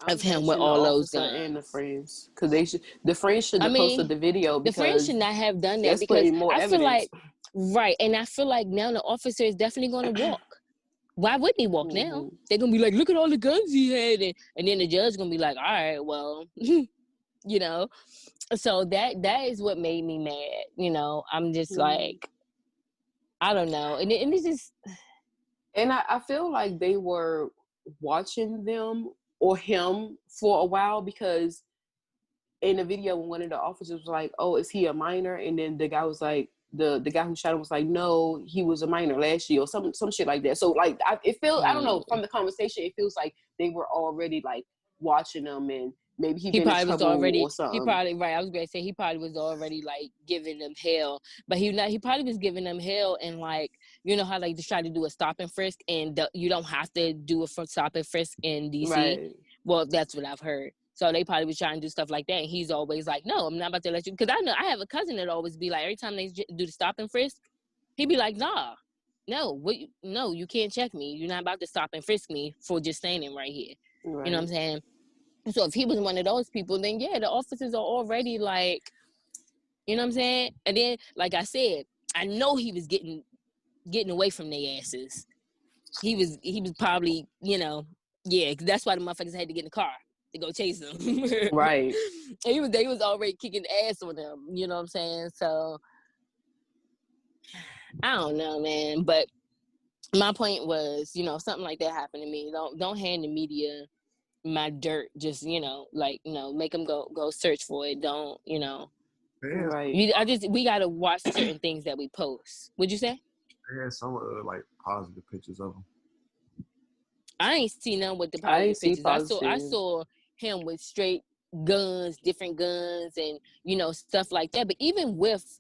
of him with all those guns. And the friends, because the friends should have posted the video. The friends should not have done that because I feel like, and I feel like now the officer is definitely going to walk. Why wouldn't he walk now? They're going to be like, look at all the guns he had. And then the judge going to be like, all right, well, So that is what made me mad. I'm just like, I don't know. And it's just. And I feel like they were watching them or him for a while because in the video when one of the officers was like, oh, is he a minor? And then the guy was like, the guy who shot him was like, no, he was a minor last year or some shit like that. So like it feels, I don't know, from the conversation, it feels like they were already like watching them and maybe he probably was already or something. He probably I was gonna say he probably was already like giving them hell, but he probably was giving them hell and like how like they try to do a stop and frisk and you don't have to do a stop and frisk in DC. Right. Well, that's what I've heard. So they probably was trying to do stuff like that, and he's always like, "No, I'm not about to let you." Because I have a cousin that always be like, every time they do the stop and frisk, he'd be like, "Nah, no, no, you can't check me. You're not about to stop and frisk me for just standing right here." Right. You know what I'm saying? So if he was one of those people, then yeah, the officers are already like, you know what I'm saying? And then, like I said, I know he was getting away from their asses. He was probably, cause that's why the motherfuckers had to get in the car to go chase him. Right. And they was already kicking ass on them, you know what I'm saying? So I don't know, man. But my point was, something like that happened to me. Don't hand the media my dirt. Just make them go search for it. Don't right. We gotta watch certain things that we post. Would you say? They had some like positive pictures of them. I ain't seen none with the positive pictures. I saw him with straight guns, different guns, and stuff like that. But even with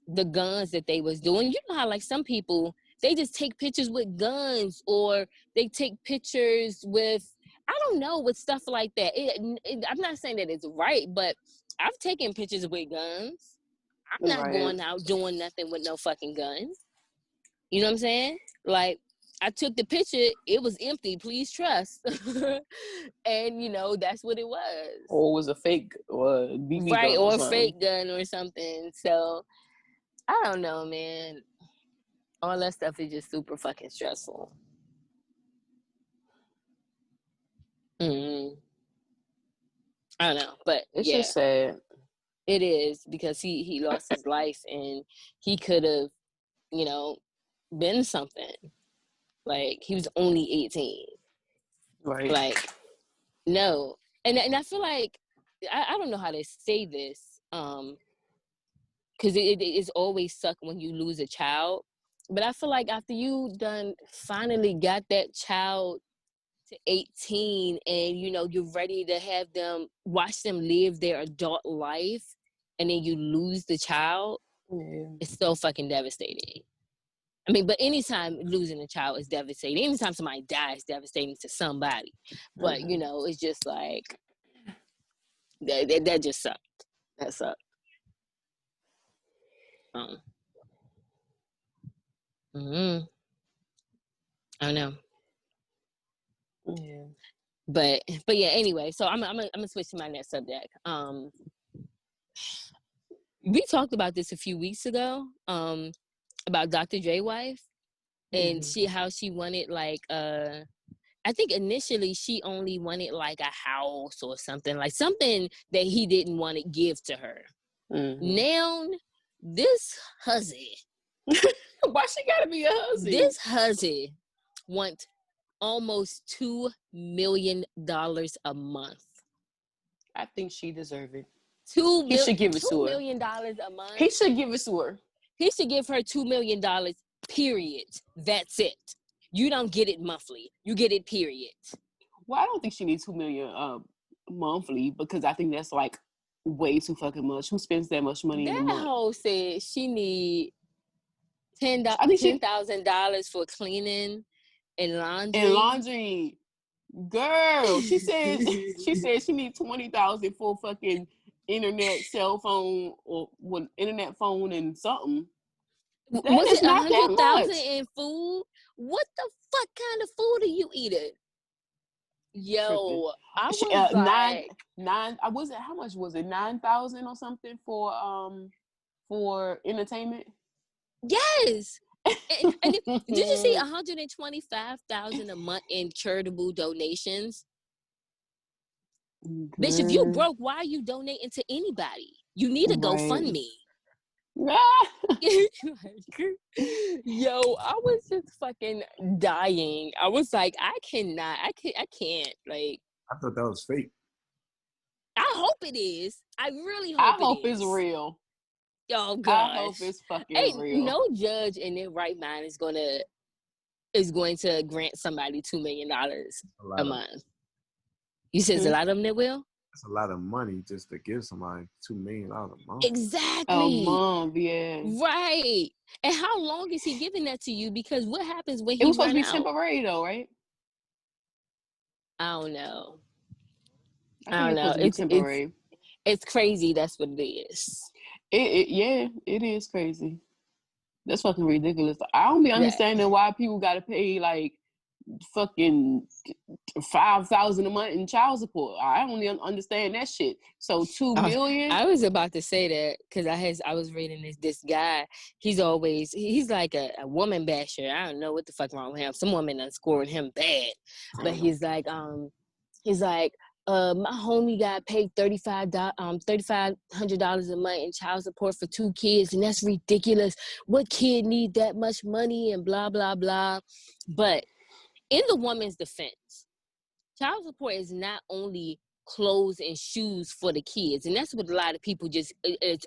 the guns that they was doing, how like some people they just take pictures with guns, or they take pictures with with stuff like that. I'm not saying that it's right, but I've taken pictures with guns. I'm not going out doing nothing with no fucking gun. You know what I'm saying? Like, I took the picture, it was empty, please trust. And, that's what it was. Or it was a fake BB right, gun or a fake gun or something. So, I don't know, man. All that stuff is just super fucking stressful. I don't know, but it's just sad. It is, because he lost his life and he could have, been something. Like, he was only 18. Right. Like, no. And I feel like, I don't know how to say this, because it is always suck when you lose a child. But I feel like after you done finally got that child to 18 and, you know, you're ready to have them, watch them live their adult life, and then you lose the child, it's so fucking devastating. I mean, but anytime losing a child is devastating. Anytime somebody dies is devastating to somebody. But, you know, it's just like, that just sucked. That sucked. I don't know. Yeah. But yeah, anyway, so I'm gonna switch to my next subject. We talked about this a few weeks ago, about Dr. Dre's wife, and how she wanted, like, I think initially she only wanted like a house or something that he didn't want to give to her. Now, this hussy, why she gotta be a hussy? This hussy wants almost $2 million a month. I think she deserves it. He should give it to her. $2 million a month. He should give it to her. He should give her $2 million, period. That's it. You don't get it monthly. You get it, period. Well, I don't think she needs $2 million monthly, because I think that's like way too fucking much. Who spends that much money in a month? That hoe said she need $10,000 for cleaning and laundry. And laundry, girl. She said she needs $20,000 for fucking internet, cell phone, or internet phone and something. Was it $100,000 in food? What the fuck kind of food are you eating? Yo, I was like nine. I wasn't. How much was it? 9,000 or something for entertainment. Yes. and did you see $125,000 a month in charitable donations? Bitch, if you broke, why are you donating to anybody? You need a GoFundMe. Yo, I was just fucking dying. I was like, I can't. Like, I thought that was fake. I hope it is. I really hope I hope it's real. Oh gosh. I hope it's fucking real. No judge in their right mind is going to grant somebody $2 million a month. You said there's a lot of them that will? That's a lot of money just to give somebody $2 million a month. Exactly. A month, yeah. Right. And how long is he giving that to you? Because what happens when he It was supposed to be out? temporary though, right? I don't know. I don't know. It's temporary. It's crazy. That's what it is. It is crazy. That's fucking ridiculous. I don't be understanding why people gotta pay like fucking $5,000 a month in child support. I don't even understand that shit. So $2 million. I was about to say that because I was reading this guy. He's like a woman basher. I don't know what the fuck wrong with him. Some woman done scored him bad, but he's like my homie got paid $3,500 a month in child support for 2 kids, and that's ridiculous. What kid need that much money and blah blah blah. But in the woman's defense, child support is not only clothes and shoes for the kids, and that's what a lot of people just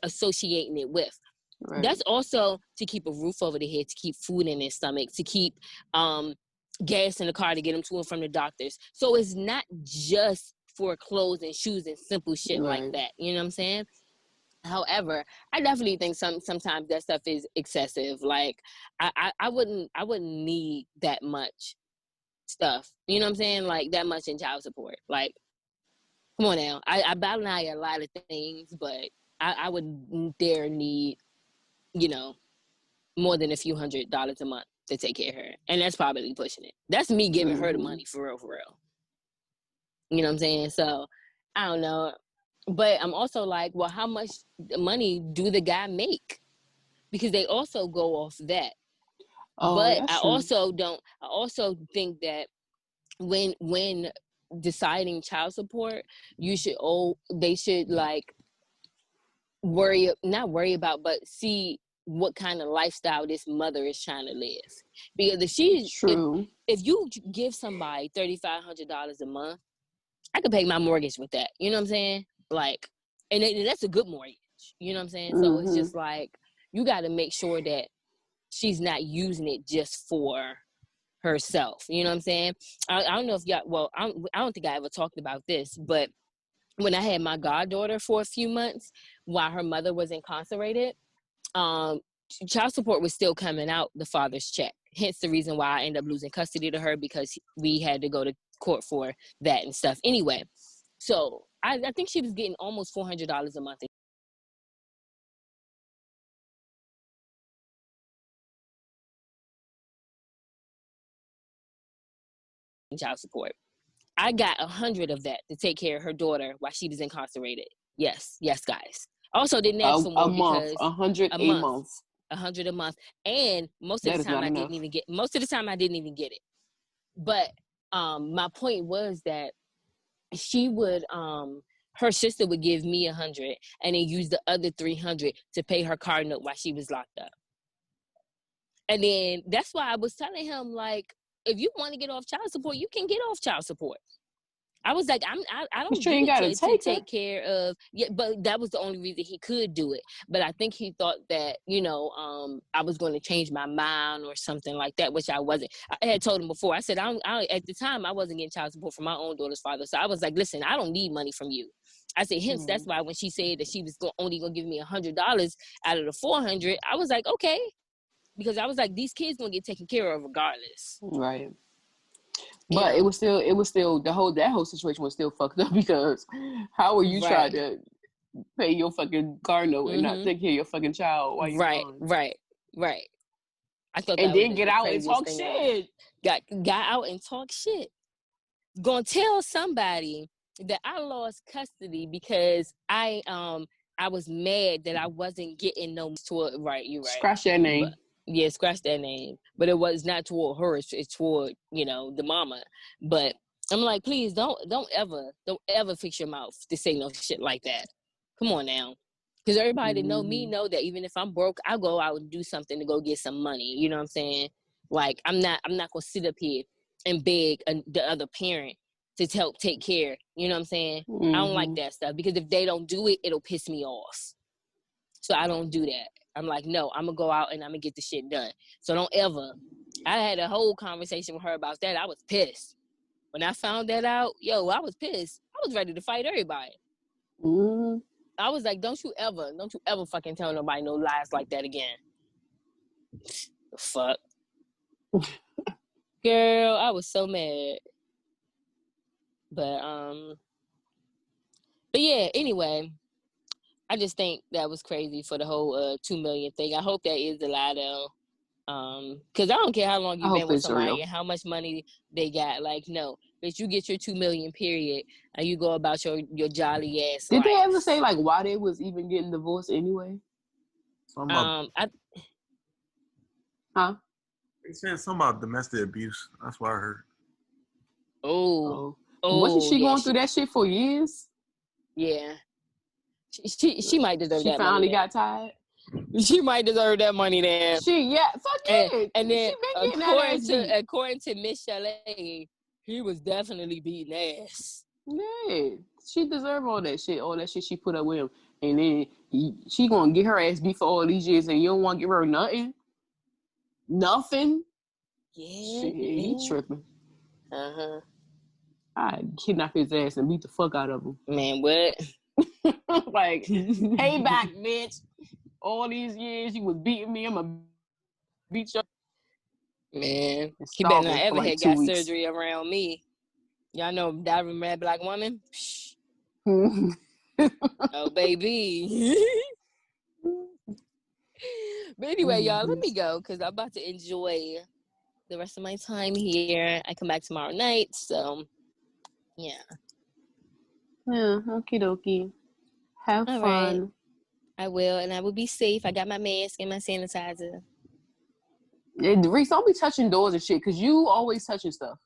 associating it with. Right. That's also to keep a roof over their head, to keep food in their stomach, to keep gas in the car to get them to and from the doctors. So it's not just for clothes and shoes and simple shit like that. You know what I'm saying? However, I definitely think sometimes that stuff is excessive. Like I wouldn't need that much stuff. You know what I'm saying? Like that much in child support. Like, come on now. I battle out a lot of things, but I wouldn't dare need, more than a few $100s a month to take care of her. And that's probably pushing it. That's me giving her the money for real, for real. You know what I'm saying? So, I don't know. But I'm also like, well, how much money do the guy make? Because they also go off that. Oh, but I also think that when deciding child support, they should like not worry about, but see what kind of lifestyle this mother is trying to live. Because if you give somebody $3,500 a month, I could pay my mortgage with that. You know what I'm saying? Like, and that's a good mortgage. much. You know what I'm saying? So it's just like, you got to make sure that she's not using it just for herself. You know what I'm saying? I don't know if y'all, well, I don't think I ever talked about this, but when I had my goddaughter for a few months while her mother was incarcerated, child support was still coming out the father's check. Hence the reason why I ended up losing custody to her, because we had to go to court for that and stuff. Anyway, so I think she was getting almost $400 a month in child support. I got 100 of that to take care of her daughter while she was incarcerated. Yes, guys. Also didn't ask for more because 100 a month. 100 a month, and most of That the is time not I enough. didn't even get. Most of the time I didn't even get it. But my point was that she would her sister would give me 100 and then use the other 300 to pay her car note while she was locked up. And then that's why I was telling him, like, if you want to get off child support, you can get off child support. I was like, I don't do it to take care of, yeah, but that was the only reason he could do it. But I think he thought that, you know, I was going to change my mind or something like that, which I wasn't. I had told him before. I said, at the time, I wasn't getting child support from my own daughter's father. So I was like, listen, I don't need money from you. I said, hence, that's why when she said that she was only going to give me $100 out of the 400, I was like, okay. Because I was like, these kids going to get taken care of regardless. Right. But it was still that whole situation was still fucked up, because how are you trying to pay your fucking car note and not take care of your fucking child while you're gone? Right. I thought and that then was get the out and talk thing shit. Got out and talk shit. Gonna tell somebody that I lost custody because I was mad that I wasn't getting no toward. Right, you're right. Scratch that name. But, yeah, scratch that name. But it was not toward her. It's toward, you know, the mama. But I'm like, please don't ever fix your mouth to say no shit like that. Come on now. Because everybody that know me know that even if I'm broke, I'll go out and do something to go get some money. You know what I'm saying? Like, I'm not gonna sit up here and beg the other parent to help take care. You know what I'm saying? I don't like that stuff, because if they don't do it, it'll piss me off. So I don't do that. I'm like, no, I'm gonna go out and I'm gonna get the shit done. So don't ever. I had a whole conversation with her about that. I was pissed. When I found that out, I was pissed. I was ready to fight everybody. I was like, don't you ever fucking tell nobody no lies like that again. The fuck. Girl, I was so mad. But yeah, anyway, I just think that was crazy for the whole 2 million thing. I hope that is a lie though. Because I don't care how long you've been with somebody and how much money they got. Like, no, bitch, you get your 2 million period and you go about your jolly ass life. Did they ever say like why they was even getting divorced anyway? They said something about domestic abuse. That's what I heard. Oh, wasn't she going through that shit for years? Yeah, she might deserve that. She finally got tired. She might deserve that money then. Fuck it. And then according to Miss Chalet, he was definitely beating ass. Yeah, she deserved all that shit she put up with him. And then she gonna get her ass beat for all these years, and you don't want to give her nothing? Nothing? Yeah. Shit, he tripping. Uh-huh. I'd kidnap his ass and beat the fuck out of him. Man, what? Like, payback, bitch. All these years you was beating me, I'm gonna beat you. Man, he better not ever had got surgery around me. Y'all know Diamond Mad Black Woman? Oh, baby. But anyway, y'all, let me go because I'm about to enjoy the rest of my time here. I come back tomorrow night, so yeah. Yeah, okie dokie. Have all fun. Right. I will, and I will be safe. I got my mask and my sanitizer. And Reese, don't be touching doors and shit, because you always touching stuff.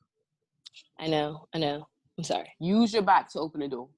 I know. I'm sorry. Use your back to open the door.